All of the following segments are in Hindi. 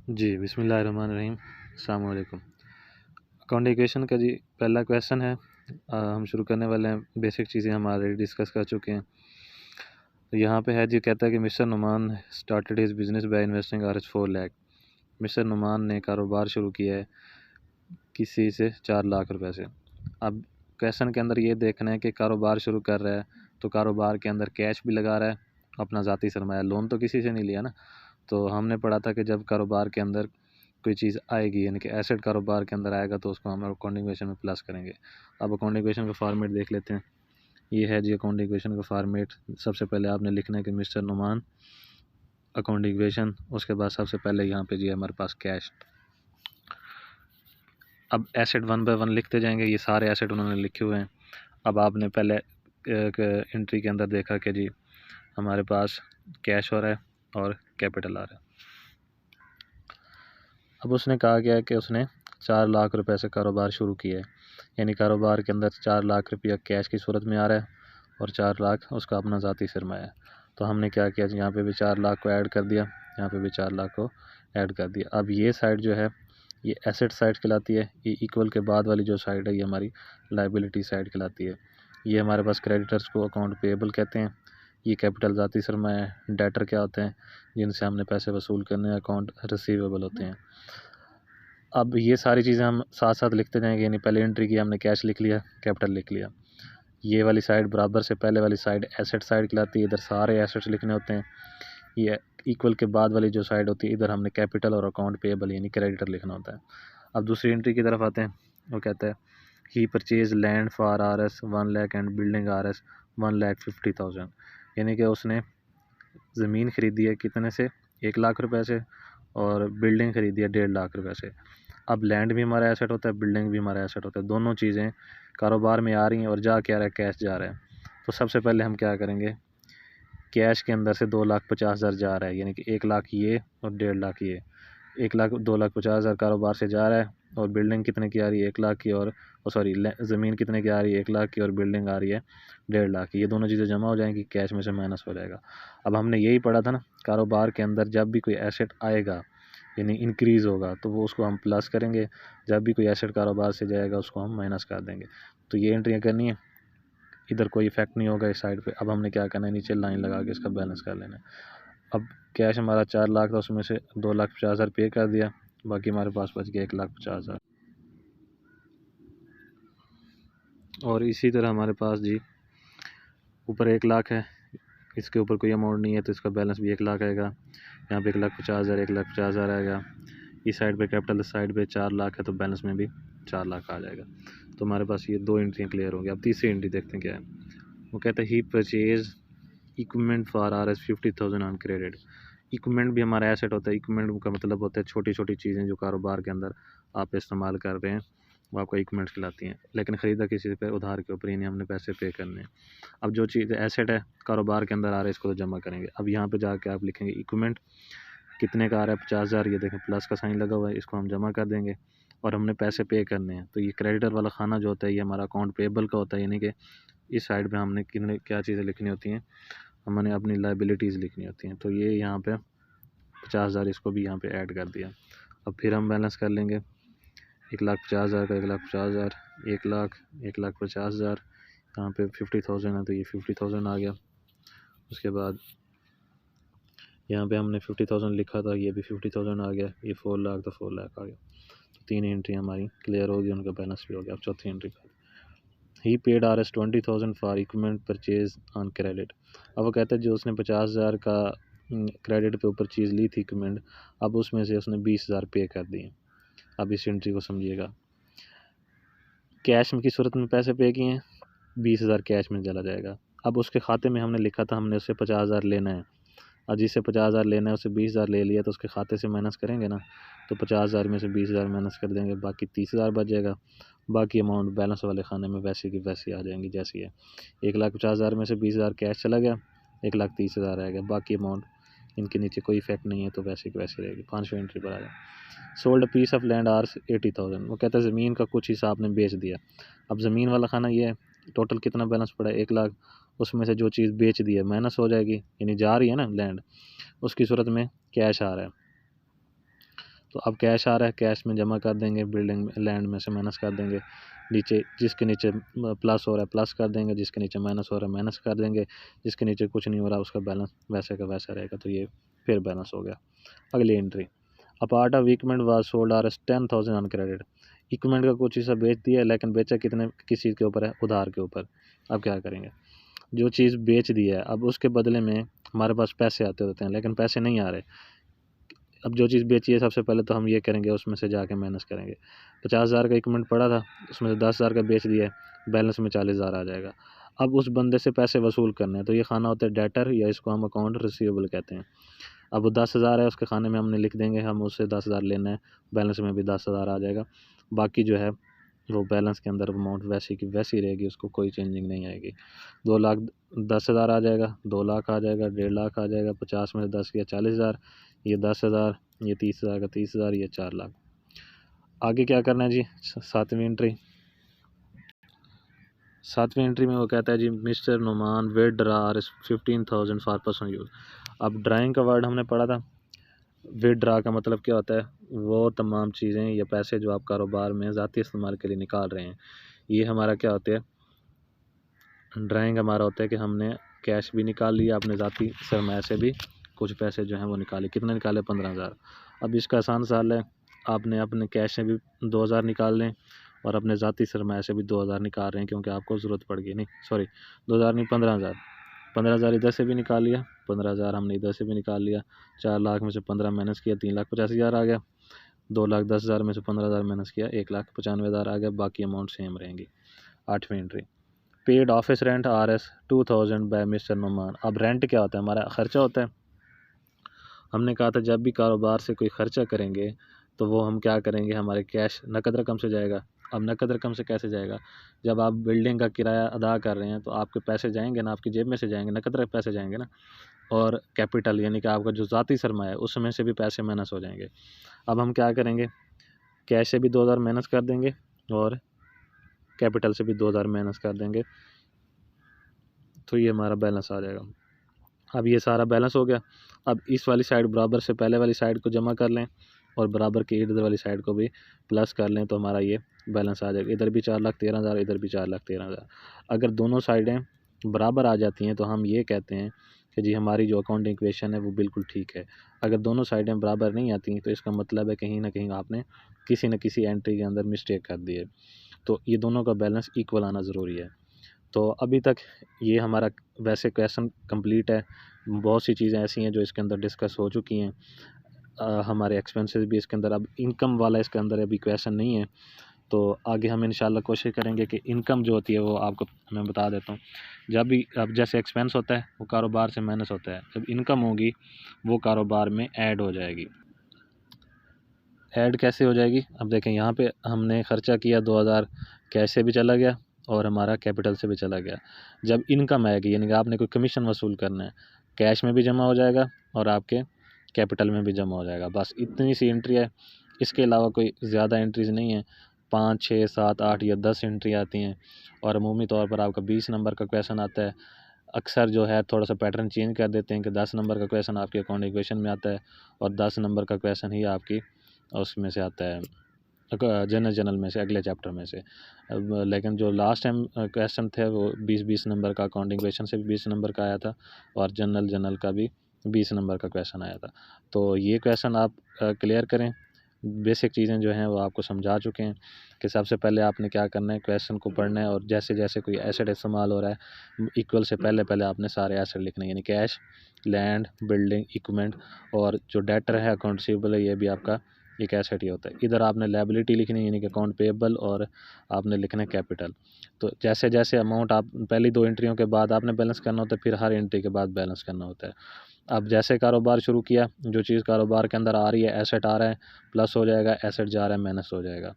जी बिस्मिल्लाहिर्रहमानिर्रहीम। अस्सलाम वालेकुम। अकाउंट इक्वेशन का जी पहला क्वेश्चन है। हम शुरू करने वाले हैं। बेसिक चीज़ें हम ऑलरेडी डिस्कस कर चुके हैं। तो यहाँ पे है जी, कहता है कि mister Numan started his business by investing R 4 lakh. Mister Numan ने कारोबार शुरू किया है किसी से 4 लाख रुपए से। अब क्वेश्चन के अंदर ये देखना है कि कारोबार शुरू कर रहा है तो कारोबार के अंदर कैश भी लगा रहा है, अपना ज़ाती सरमाया, लोन तो किसी से नहीं लिया ना। तो हमने पढ़ा था कि जब कारोबार के अंदर कोई चीज़ आएगी, यानी कि एसेट कारोबार के अंदर आएगा, तो उसको हम अकाउंटिंग इक्वेशन में प्लस करेंगे। अब अकाउंटिंग इक्वेशन का फॉर्मेट देख लेते हैं। ये है जी अकाउंटिंग इक्वेशन का फॉर्मेट। सबसे पहले आपने लिखना है कि मिस्टर नुमान अकाउंटिंग इक्वेशन, उसके बाद सबसे पहले यहाँ पे जी हमारे पास कैश। अब एसेट वन बाय वन लिखते जाएंगे। ये सारे एसेट उन्होंने लिखे हुए हैं। अब आपने पहले एंट्री के अंदर देखा कि जी हमारे पास कैश हो रहा है और कैपिटल आ रहा है। अब उसने कहा गया है कि उसने 4 लाख रुपए से कारोबार शुरू किया है, यानी कारोबार के अंदर 4 लाख रुपया कैश की सूरत में आ रहा है और 4 लाख उसका अपना ज़ाती सरमाया है। तो हमने क्या किया, यहाँ पे भी 4 लाख को ऐड कर दिया, यहाँ पे भी 4 लाख को ऐड कर दिया। अब ये साइड जो है ये एसेट साइड कहलाती है। ये इक्वल के बाद वाली जो साइड है ये हमारी लाइबिलिटी साइड कहलाती है। ये हमारे पास क्रेडिटर्स को अकाउंट पेएबल कहते हैं। ये कैपिटल ज़ाती सरमाया है। डेटर क्या होते हैं, जिनसे हमने पैसे वसूल करने, अकाउंट रिसीवेबल होते हैं। अब ये सारी चीज़ें हम साथ साथ लिखते जाएंगे, यानी पहले एंट्री की हमने कैश लिख लिया, कैपिटल लिख लिया। ये वाली साइड बराबर से पहले वाली साइड एसेट साइड कहलाती है। इधर सारे एसेट्स लिखने होते हैं। ये इक्वल के बाद वाली जो साइड होती है, इधर हमने कैपिटल और अकाउंट पेएबल यानी क्रेडिटर लिखना होता है। अब दूसरी एंट्री की तरफ आते हैं। वो कहता है he purchase land for RS 1 lakh and building RS 1,50,000, यानी कि उसने ज़मीन खरीदी है कितने से, 1 लाख रुपए से, और बिल्डिंग खरीदी है 1.5 लाख रुपए से। अब लैंड भी हमारा एसेट होता है, बिल्डिंग भी हमारा एसेट होता है। दोनों चीज़ें कारोबार में आ रही हैं और जा क्या रहा है, कैश जा रहा है। तो सबसे पहले हम क्या करेंगे, कैश के अंदर से 2,50,000 जा रहा है, यानी कि 1 लाख ये और 1.5 लाख ये। 2,50,000 कारोबार से जा रहा है और बिल्डिंग कितने की आ रही है, 1 लाख की, और सॉरी ज़मीन कितने की आ रही है, 1 लाख की, और बिल्डिंग आ रही है 1.5 लाख की। ये दोनों चीज़ें जमा हो जाएंगी, कैश में से माइनस हो जाएगा। अब हमने यही पढ़ा था ना, कारोबार के अंदर जब भी कोई एसेट आएगा यानी इंक्रीज़ होगा तो वो उसको हम प्लस करेंगे, जब भी कोई एसेट कारोबार से जाएगा उसको हम माइनस कर देंगे। तो ये एंट्रियाँ करनी है, इधर कोई इफेक्ट नहीं होगा इस साइड पे। अब हमने क्या करना है, नीचे लाइन लगा के इसका बैलेंस कर लेना है। अब कैश हमारा 4 लाख था, उसमें से 2,50,000 पे कर दिया, बाकी हमारे पास बच गया 1,50,000। और इसी तरह हमारे पास जी ऊपर 1 लाख है, इसके ऊपर कोई अमाउंट नहीं है तो इसका बैलेंस भी 1 लाख आएगा। यहाँ पे 1,50,000 1,50,000 आएगा। इस साइड पे कैपिटल साइड पे 4 लाख है तो बैलेंस में भी 4 लाख आ जाएगा। तो हमारे पास ये 2 एंट्रियाँ क्लियर हो गई। अब तीसरी एंट्री देखते हैं क्या है। वो कहते हैं he purchase equipment for RS 50,000 on credit. Equipment भी हमारा एसेट होता है। इक्विपमेंट का मतलब होता है छोटी छोटी चीज़ें जो कारोबार के अंदर आप इस्तेमाल कर रहे हैं, वो आपका इक्विपमेंट कहलाती हैं। लेकिन ख़रीदा किसी पे उधार के ऊपर, यानी हमने पैसे पे करने हैं। अब जो चीज़ एसेट है कारोबार के अंदर आ रहा है, इसको तो जमा करेंगे। अब यहाँ पे जाके आप लिखेंगे इक्विपमेंट कितने का आ रहा है, 50,000। ये देखें प्लस का साइन लगा हुआ है, इसको हम जमा कर देंगे और हमने पैसे पे करने हैं। तो ये क्रेडिटर वाला खाना जो होता है ये हमारा अकाउंट पेएबल का होता है, यानी कि इस साइड पे हमने कितने क्या चीज़ें लिखनी होती हैं, हमने अपनी लाइबिलिटीज़ लिखनी होती हैं। तो ये यहाँ पे 50,000 इसको भी यहाँ पे ऐड कर दिया। अब फिर हम बैलेंस कर लेंगे 1,50,000 का, 1,50,000, 1 लाख, 1,50,000, यहाँ पे 50,000 है तो ये 50,000 आ गया। उसके बाद यहाँ पे हमने 50,000 लिखा था, ये भी 50,000 आ गया। ये 4 लाख तो 4 लाख आ गया। तो 3 एंट्री हमारी क्लियर होगी, उनका बैलेंस भी हो गया। अब चौथी एंट्री पर he paid RS 20,000 for equipment purchase on credit. अब वो कहते हैं जो उसने 50,000 का क्रेडिट पे ऊपर चीज़ ली थी इक्विपमेंट, अब उसमें से उसने 20,000 पे कर दिए। अब इस एंट्री को समझिएगा, कैश में की सूरत में पैसे पे किए हैं, 20,000 कैश में चला जाएगा। अब उसके खाते में हमने लिखा था हमने उससे 50,000 लेना है, और जिससे 50,000 लेना है उससे 20,000 ले लिया, तो उसके खाते से माइनस करेंगे ना, तो 50,000 में से 20,000 माइनस कर देंगे, बाकी 30,000 बच जाएगा। बाकी अमाउंट बैलेंस वाले खाने में वैसे की वैसी आ जाएंगी जैसी है। 1,50,000 में से 20,000 कैश चला गया, 1,30,000 आएगा। बाकी अमाउंट इनके नीचे कोई इफेक्ट नहीं है तो वैसे की वैसी रहेगी। 5वीं एंट्री पर आ जाए, sold piece of land RS 80,000। वो कहता है ज़मीन का कुछ हिस्सा आपने बेच दिया। अब ज़मीन वाला खाना ये है, टोटल कितना बैलेंस पड़ा है, 1 लाख। उसमें से जो चीज़ बेच दी है माइनस हो जाएगी, यानी जा रही है ना लैंड, उसकी सूरत में कैश आ रहा है। तो अब कैश आ रहा है, कैश में जमा कर देंगे, बिल्डिंग लैंड में से माइनस कर देंगे, नीचे जिसके नीचे प्लस हो रहा है प्लस कर देंगे, जिसके नीचे माइनस हो रहा है माइनस कर देंगे, जिसके नीचे कुछ नहीं हो रहा उसका बैलेंस वैसे का वैसा रहेगा। तो ये फिर बैलेंस हो गया। अगली entry, a part of equipment was sold R 10,000 on credit. Equipment का कुछ हिस्सा बेच दिया, लेकिन बेचा कितने, किस चीज़ के ऊपर है, उधार के ऊपर। अब क्या करेंगे, जो चीज़ बेच दी है अब उसके बदले में हमारे पास पैसे आते होते हैं, लेकिन पैसे नहीं आ रहे। अब जो चीज़ बेची है सबसे पहले तो हम ये करेंगे, उसमें से जाके माइनस करेंगे। 50,000 का इक्विपमेंट पड़ा था, उसमें से 10,000 का बेच दिया है, बैलेंस में 40,000 आ जाएगा। अब उस बंदे से पैसे वसूल करने हैं, तो ये खाना होता है डेटर, या इसको हम अकाउंट रिसीवेबल कहते हैं। अब वो 10,000 है, उसके खाने में हमने लिख देंगे, हम उससे 10,000 लेना है, बैलेंस में भी 10,000 आ जाएगा। बाकी जो है वो बैलेंस के अंदर अमाउंट वैसी की वैसी रहेगी, उसको कोई चेंजिंग नहीं आएगी। 2,10,000 आ जाएगा, 2 लाख आ जाएगा, 1.5 लाख आ जाएगा, 50 में से 10 किया 40,000, ये 10,000, ये 30,000 का 30,000, ये 4 लाख। आगे क्या करना है जी, सातवीं एंट्री में वो कहता है जी Mister Numan withdrew 15,000 for personal use. अब ड्राइंग का वर्ड हमने पढ़ा था, विदड्रा का मतलब क्या होता है, वो तमाम चीज़ें या पैसे जो आप कारोबार में ज़ाती इस्तेमाल के लिए निकाल रहे हैं। ये हमारा क्या होता है, ड्राइंग हमारा होता है कि हमने कैश भी निकाल लिया, अपने ज़ाती सरमाया से भी कुछ पैसे जो हैं वो निकाले। कितने निकाले, 15,000। अब इसका आसान साल है, आपने अपने कैश से भी 2,000 निकाल लें और अपने ज़ाती सरमाया से भी 2,000 निकाल रहे हैं, क्योंकि आपको ज़रूरत पड़ गई। नहीं सॉरी, 2,000 नहीं, 15,000। 15,000 इधर से भी निकाल लिया, 15,000 हमने इधर से भी निकाल लिया। 4 लाख में से 15 माइनस किया, 3,85,000 आ गया। 2,10,000 में से 15,000 माइनस किया, 1,95,000 आ गया। बाकी अमाउंट सेम रहेंगी। 8वीं entry, paid office rent RS 2,000 by Mister Numan. अब रेंट क्या होता है, हमारा खर्चा होता है। हमने कहा था जब भी कारोबार से कोई खर्चा करेंगे तो वो हम क्या करेंगे, हमारे कैश नकद रकम से जाएगा। अब नकद रकम से कैसे जाएगा, जब आप बिल्डिंग का किराया अदा कर रहे हैं तो आपके पैसे जाएंगे ना, आपकी जेब में से जाएंगे, नकद रकम पैसे जाएंगे ना। और कैपिटल यानी कि आपका जो ज़ाती सरमाया है उसमें से भी पैसे माइनस हो जाएंगे। अब हम क्या करेंगे, कैश से भी 2,000 माइनस कर देंगे और कैपिटल से भी 2,000 माइनस कर देंगे, तो ये हमारा बैलेंस आ जाएगा। अब ये सारा बैलेंस हो गया। अब इस वाली साइड बराबर से पहले वाली साइड को जमा कर लें और बराबर की इधर वाली साइड को भी प्लस कर लें, तो हमारा ये बैलेंस आ जाएगा। इधर भी 4,13,000, इधर भी 4,13,000। अगर दोनों साइडें बराबर आ जाती हैं तो हम ये कहते हैं कि जी हमारी जो अकाउंटिंग इक्वेशन है वो बिल्कुल ठीक है। अगर दोनों साइडें बराबर नहीं आती तो इसका मतलब है कहीं ना कहीं आपने किसी न किसी एंट्री के अंदर मिस्टेक कर दी है। तो ये दोनों का बैलेंस इक्वल आना ज़रूरी है। तो अभी तक ये हमारा वैसे क्वेश्चन कंप्लीट है। बहुत सी चीज़ें ऐसी हैं जो इसके अंदर डिस्कस हो चुकी हैं। हमारे एक्सपेंसेस भी इसके अंदर, अब इनकम वाला इसके अंदर अभी क्वेश्चन नहीं है। तो आगे हम इंशाल्लाह कोशिश करेंगे कि इनकम जो होती है वो आपको मैं बता देता हूँ। जब भी अब जैसे एक्सपेंस होता है वो कारोबार से माइनस होता है, जब इनकम होगी वो कारोबार में ऐड हो जाएगी। ऐड कैसे हो जाएगी, अब देखें यहाँ पे हमने ख़र्चा किया 2,000, कैश से भी चला गया और हमारा कैपिटल से भी चला गया। जब इनकम आएगी यानी कि आपने कोई कमीशन वसूल करना है, कैश में भी जमा हो जाएगा और आपके कैपिटल में भी जमा हो जाएगा। बस इतनी सी एंट्री है, इसके अलावा कोई ज़्यादा एंट्रीज़ नहीं है। 5, 6, 7, 8 या 10 एंट्री आती हैं और अमूमी तौर पर आपका 20 नंबर का क्वेश्चन आता है। अक्सर जो है थोड़ा सा पैटर्न चेंज कर देते हैं कि 10 नंबर का क्वेश्चन आपके अकाउंट इक्वेशन में आता है और 10 नंबर का क्वेश्चन ही आपकी उसमें से आता है जनरल में से, अगले चैप्टर में से। लेकिन जो लास्ट टाइम क्वेश्चन थे वो 20-20 नंबर का, अकाउंटिंग क्वेश्चन से भी 20 नंबर का आया था और जनरल का भी 20 नंबर का क्वेश्चन आया था। तो ये क्वेश्चन आप क्लियर करें। बेसिक चीज़ें जो हैं वो आपको समझा चुके हैं कि सबसे पहले आपने क्या करना है, क्वेश्चन को पढ़ना है और जैसे जैसे कोई एसेट इस्तेमाल हो रहा है इक्वल से पहले पहले आपने सारे एसेट लिखने, यानी कैश, लैंड, बिल्डिंग, इक्विपमेंट और जो डेटर है अकाउंट रिसीवेबल है ये भी आपका एक एसेट ही होता है। इधर आपने लायबिलिटी लिखनी है यानी कि अकाउंट पेएबल और आपने लिखना है कैपिटल। तो जैसे जैसे अमाउंट आप पहली 2 एंट्रियों के बाद आपने बैलेंस करना होता है, फिर हर एंट्री के बाद बैलेंस करना होता है। अब जैसे कारोबार शुरू किया, जो चीज़ कारोबार के अंदर आ रही है, एसेट आ रहा है प्लस हो जाएगा, एसेट जा रहा है माइनस हो जाएगा।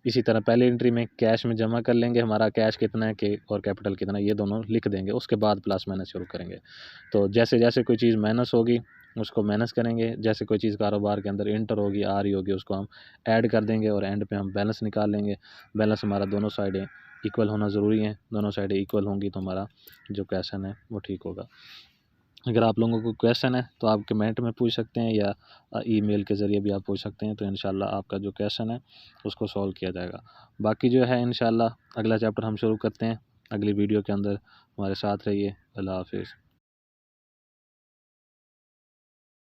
इसी तरह पहली एंट्री में कैश में जमा कर लेंगे, हमारा कैश कितना है कि और कैपिटल कितना है ये दोनों लिख देंगे, उसके बाद प्लस माइनस शुरू करेंगे। तो जैसे जैसे कोई चीज़ माइनस होगी उसको माइनस करेंगे, जैसे कोई चीज़ कारोबार के अंदर इंटर होगी, आ रही होगी, उसको हम ऐड कर देंगे और एंड पे हम बैलेंस निकाल लेंगे। बैलेंस हमारा दोनों साइडें इक्वल होना ज़रूरी है, दोनों साइडें इक्वल होंगी तो हमारा जो क्वेश्चन है वो ठीक होगा। अगर आप लोगों को क्वेश्चन है तो आप कमेंट में पूछ सकते हैं या ईमेल के ज़रिए भी आप पूछ सकते हैं, तो इंशाल्लाह आपका जो क्वेश्चन है उसको सॉल्व किया जाएगा। बाकी जो है इंशाल्लाह अगला चैप्टर हम शुरू करते हैं अगली वीडियो के अंदर। हमारे साथ रहिए। अल्लाह हाफिज़।